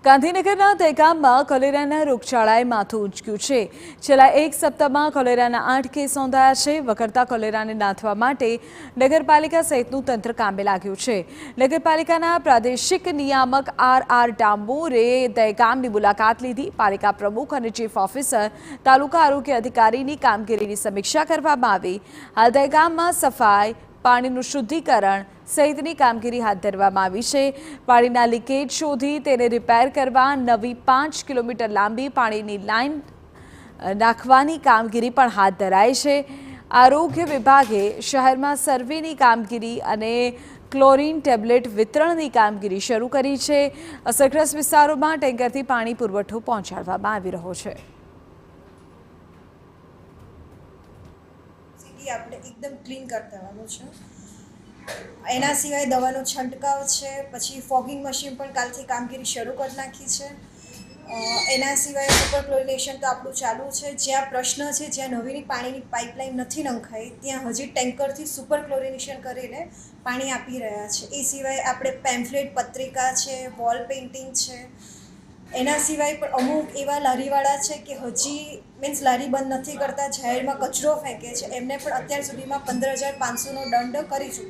ગાંધીનગરના દહેગામમાં કોલેરાના રોગચાળાએ માથું ઊંચક્યું છે। છેલ્લા એક સપ્તાહમાં કોલેરાના 8 કેસ નોંધાયા છે। વકરતા કોલેરાને નાથવા માટે નગરપાલિકા સહિતનું તંત્ર કામે લાગ્યું છે। નગરપાલિકાના પ્રાદેશિક નિયામક આર ડામોરે દહેગામની મુલાકાત લીધી। પાલિકા પ્રમુખ અને ચીફ ઓફિસર તાલુકા આરોગ્ય અધિકારીની કામગીરીની સમીક્ષા કરવામાં આવી। હાલ દહેગામમાં સફાઈ, પાણીનું શુદ્ધિકરણ સહિતની કામગીરી હાથ ધરવામાં આવી છે। પાણીના લીકેજ શોધી તેને રિપેર કરવા નવી 5 કિલોમીટર લાંબી પાણીની લાઇન નાખવાની કામગીરી પણ હાથ ધરાઈ છે। આરોગ્ય વિભાગે શહેરમાં સર્વેની કામગીરી અને ક્લોરીન ટેબ્લેટ વિતરણની કામગીરી શરૂ કરી છે। અસરગ્રસ્ત વિસ્તારોમાં ટેન્કરથી પાણી પુરવઠો પહોંચાડવામાં આવી રહ્યો છે। આપણે એકદમ ક્લીન કરતા આવવાનું છે। એના સિવાય દવાનો છંટકાવ છે, પછી ફોગિંગ મશીન પણ કાલથી કામગીરી શરૂ કરી નાખી છે। એના સિવાય સુપર ક્લોરિનેશન તો આપણું ચાલુ છે। જ્યાં પ્રશ્ન છે, જ્યાં નવીની પાણીની પાઇપલાઇન નથી નંખાઈ, ત્યાં હજી ટેન્કરથી સુપર ક્લોરિનેશન કરીને પાણી આપી રહ્યા છે। એ સિવાય આપણે પેમ્ફલેટ પત્રિકા છે, વોલ પેઇન્ટિંગ છે। એના સિવાય પણ અમુક એવા લારીવાળા છે કે હજી લારી બંધ નથી કરતા, જાહેરમાં કચરો ફેંકે છે, એમને પણ અત્યાર સુધીમાં 15,500નો દંડ કરી ચૂક્યા છે।